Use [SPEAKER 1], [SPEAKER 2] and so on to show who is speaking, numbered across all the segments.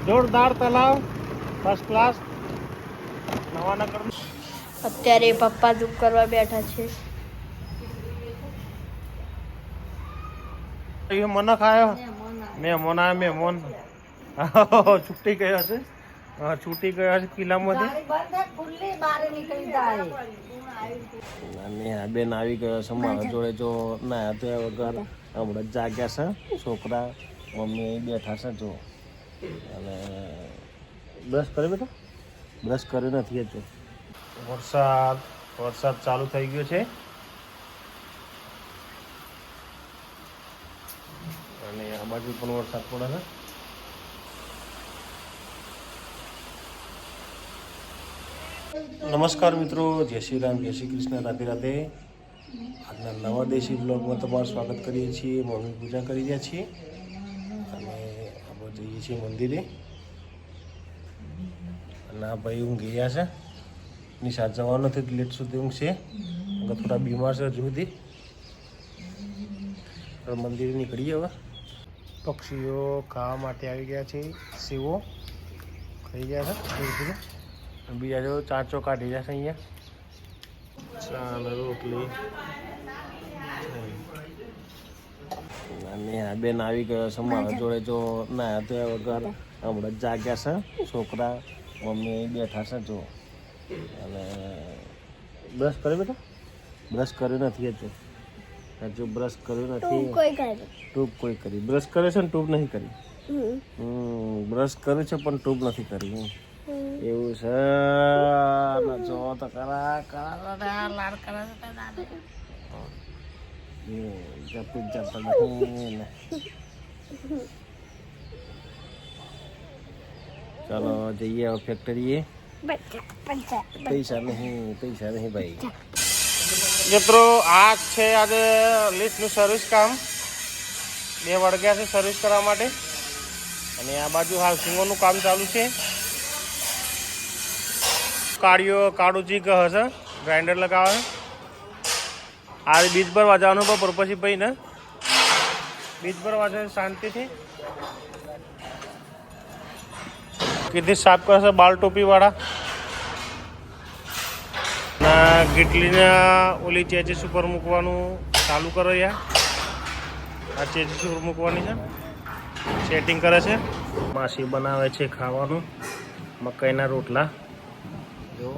[SPEAKER 1] જોરદાર તલાવ, first class. Nawanagar
[SPEAKER 2] અત્યારે પપ્પા દુઃખ કરવા બેઠા છે.
[SPEAKER 1] મન ખાયો મેમોન આવ્યો મેમોન છૂટી ગયો છે. છૂટી ગયો છે કિલ્લામાંથી. બેન આવી ગયો છે મારા જોડે. જો ના તો વગર હમણાં જાગ્યા છે છોકરા. મમ્મી અહીં બેઠા છે જો. અને બ્રશ કરે બેટા? બ્રશ કર્યો નથી હજુ. વરસાદ ચાલુ થઈ ગયો છે. અને આ બાજુ પણ વરસાદ પડે છે. નમસ્કાર મિત્રો, જય શ્રી રામ, જય શ્રી કૃષ્ણ, રાધે રાધે. આજના નવા દેશી બ્લોગમાં તમારું સ્વાગત કરીએ છીએ. મમ્મી પૂજા કરી રહ્યા છીએ અને આપણે જઈએ છીએ મંદિરે. અને આ ભાઈ ઊંઘી ગયા છે. નિશાળ જવાનું નથી, લેટ સુધી ઊંઘશે. થોડા બીમાર છે હજુ સુધી. મંદિરે નીકળીએ હવે. પક્ષીઓ ખાવા માટે આવી ગયા છે. સેવો ખાઈ ગયા છે. બીજા જો ચાચો કાઢી જશે અહીંયા. ચા ને રોટલી. અને આ બેન આવી ગયો છે મારા જોડે. જો ના તો વગર હમણાં જાગ્યા છે છોકરા. મમ્મી અહીં બેઠા છે જો. અને બ્રશ કરે બેટા? બ્રશ કર્યો નથી હજુ બ્રશ કર્યું નથી. ટ્યુબ કોઈ કરી. બ્રશ કરે છે ને ટ્યુબ નથી કરી. બ્રશ કર્યું છે પણ ટ્યુબ નથી કરી. એવું છે. જો તો કરા લાડ કરે છે. ચાલો જઈએ હવે ફેક્ટરીએ. પૈસા નહીં ભાઈ. મિત્રો આ છે આજે લિફ્ટનું સર્વિસ કામ. 2 વાગ્યા છે સર્વિસ કરવા માટે. અને આ બાજુ હાઉસિંગોનું કામ ચાલુ છે. કાળું ચીક હશે ગ્રાઇન્ડર લગાવે. આ બીજ પર વાજવાનું પણ પછી ભાઈ ને બીજ પર વાજે શાંતિથી. કીધી સાફ કરશે બાલ ટોપી વાળા. ગીટલીના ઓલી ચેચીસ ઉપર મૂકવાનું ચાલુ કરો યાર. આ ચેચીસ ઉપર મૂકવાની છે. સેટિંગ કરે છે. માસી બનાવે છે ખાવાનું. મકાઈના રોટલા. જો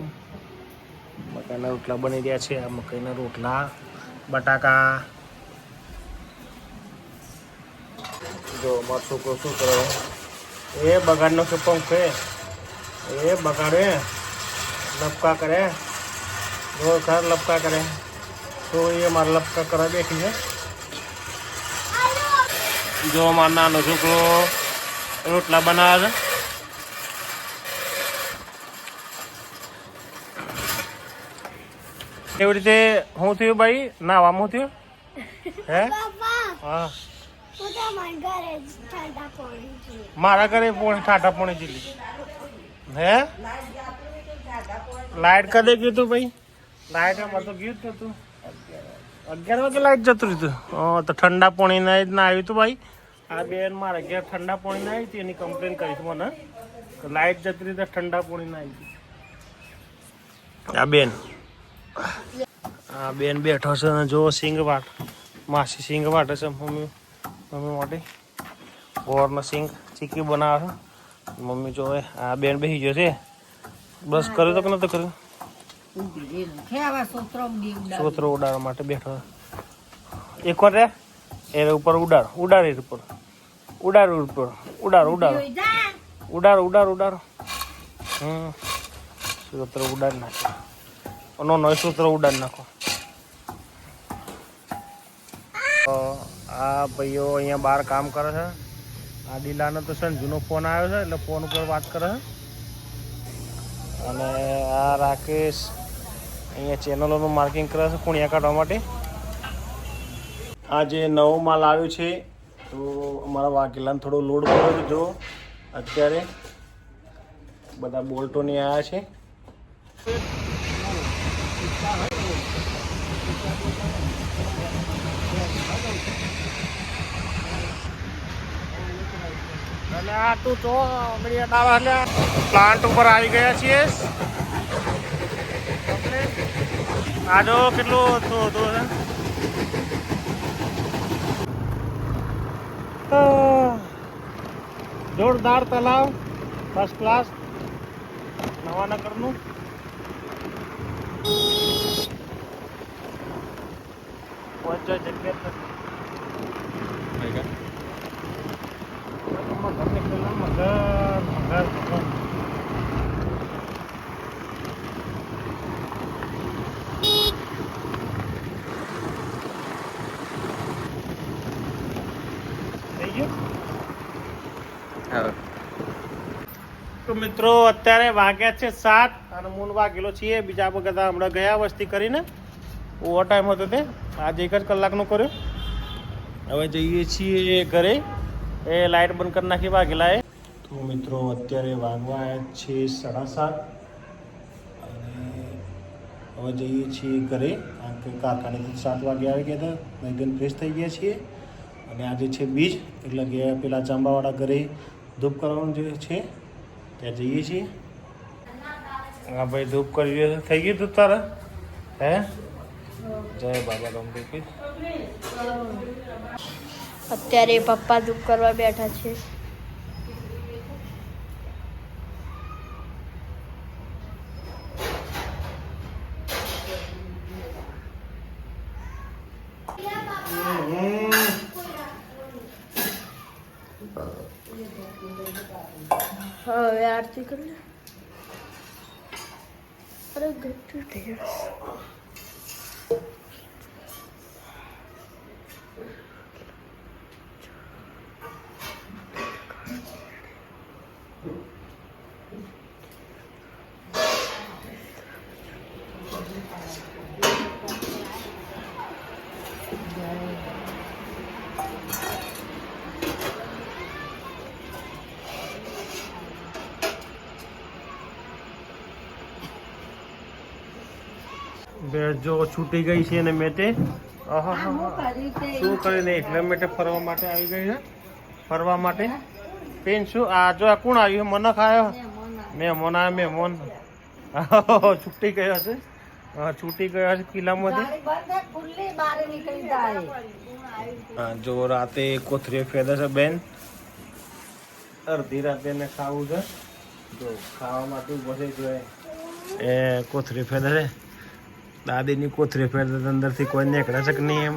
[SPEAKER 1] મકાઈના રોટલા બની રહ્યા છે. આ મકાઈના રોટલા, બટાકા. જો મારો છોકરો શું કરે? એ બગાડનો કે પંખે એ બગાડે લપકા કરે. જો ખર લપકા કરે તો એ મારા લપકા કરવા બેઠી છે. જો મારો નાનો છોકરો રોટલા બનાવે છે. એવી રીતે શું થયું ભાઈ? નાવામાં થયું હે? હા મારા ઘરે ઠાઠા પોણી જીલી હે. લાઈટ કદે ગયું તું ભાઈ? લાઈટ અમારે તો ગયું જ નતું. 11 વાગે લાઈટ જતું રહ્યું. તો ઠંડા પાણી ના આવ્યું હતું ભાઈ. આ બેન મારા ઘેર ઠંડા પાણી ના આવી હતી. એની કમ્પ્લેન કરીશ મને. લાઈટ જતી રહી તો ઠંડા પાણી ના આવી. આ બેન બેઠો છે અને જો સિંગ વાટ. માસી સિંગ વાટે છે મમ્મી માટે. ગોળનો સિંગ ચીકી બનાવે છે મમ્મી. જો આ બેન બેસી ગયો છે. બ્રશ કર્યો તો કે નતો કર્યો? સોતરો ઉડાડવા માટે બેઠો. એક વાર રે એ ઉપર ઉડાડ ઉપર ઉડાડો. સૂત્ર ઉડાડી નાખો. નો સૂત્ર ઉડાડી નાખો. આ ભાઈઓ અહીંયા બહાર કામ કરે છે. આ ડીલાનો તો સંજુનો ફોન આવ્યો છે એટલે ફોન ઉપર વાત કરે છે. અને આ રાકેશ અહીંયા ચેનલોનું માર્કિંગ કરે છે કુણિયા કાઢવા માટે. આ જે નવો માલ આવ્યો છે તો અમારા વાઘેલાને થોડો લોડ કર્યો છે. જો અત્યારે બધા બોલ્ટોની આવ્યા છે. અને આ તું તો પ્લાન્ટ ઉપર આવી ગયા છીએ. આજો કેટલું હતું જોરદાર તલાવ, ફર્સ્ટ ક્લાસ, નવાનગરનું. પહોંચવા જગ્યા તો મિત્રો અત્યારે વાગ્યા છે 7 અને મૂન વાગેલો છીએ. બીજા બધા હમણાં ગયા વસ્તી કરીને ઓવર ટાઈમ હતો તે આજે 1 જ કલાકનો કર્યો. હવે જઈએ છીએ ઘરે. એ લાઇટ બંધ કરી નાખી વાગેલા એ. તો મિત્રો અત્યારે વાગવા આવ્યા છે 7:30 અને હવે જઈએ છીએ ઘરે. કારણ કે કારખાનેથી 7 વાગે આવી ગયા હતા. એકદમ ફ્રેશ થઈ ગયા છીએ અને આજે છે બીજ એટલે ગયા પેલા ચાંબાવાળા ઘરે ધૂપ કરવાનું જે છે ત્યાં જઈએ છીએ. હા ભાઈ ધૂપ કરી થઈ ગયું તું તારા? હે જય બાબા રામદેવ.
[SPEAKER 2] અત્યારે પપ્પા ધૂપ કરવા બેઠા છે. હવે આરતી કરી. અરે ગટ્ટુ થઈ
[SPEAKER 1] ભેંસ જો છૂટી ગઈ છે ને મેટે. શું કરીને એટલે મેટે ફરવા માટે આવી ગઈ છે. ફરવા માટે પેન શું આ જો કોણ આવ્યું? મને ખાયો મહેમાન આવ્યો. મહેમાન છૂટી ગયો હશે. છૂટી ગયો હશે કિલ્લામાંથી. જો રાતે કોથરી ફેદે છે બેન. અડધી રાતે ને ખાવું છે. જો ખાવા માટે બસે જોઈએ એ કોથરી ફેદે છે. દાદીની કોથરી ફેર અંદરથી કોઈ નીકળે છે કે નહીં એમ.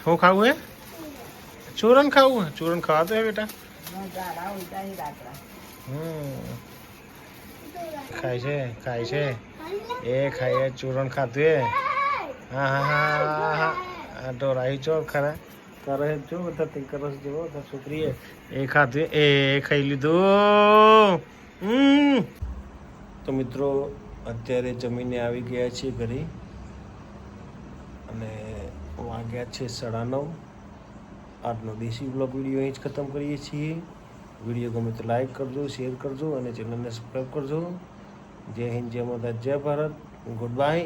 [SPEAKER 1] શું ખાવું હે? ચૂરણ ખાવું હે? ચૂરણ ખાવાતું હે બેટા? ખાય છે ખાય છે એ ખાય ચૂરણ ખાતું હે. હા હા હા હા તો રાહી ચો ખરા કરે જો બધા તે કરો જો છોકરી એ ખાતું એ ખાઈ લીધું. તો મિત્રો અત્યારે જમીને આવી ગયા છીએ ઘરે અને વાગ્યા છે 9:30. આજનો દેશી બ્લોગ વિડીયો અહીં જ ખતમ કરીએ છીએ. વિડીયો ગમે તો લાઈક કરજો, શેર કરજો અને ચેનલને સબસ્ક્રાઈબ કરજો. જય હિન્દ, જય માતા, જય ભારત. Good bye.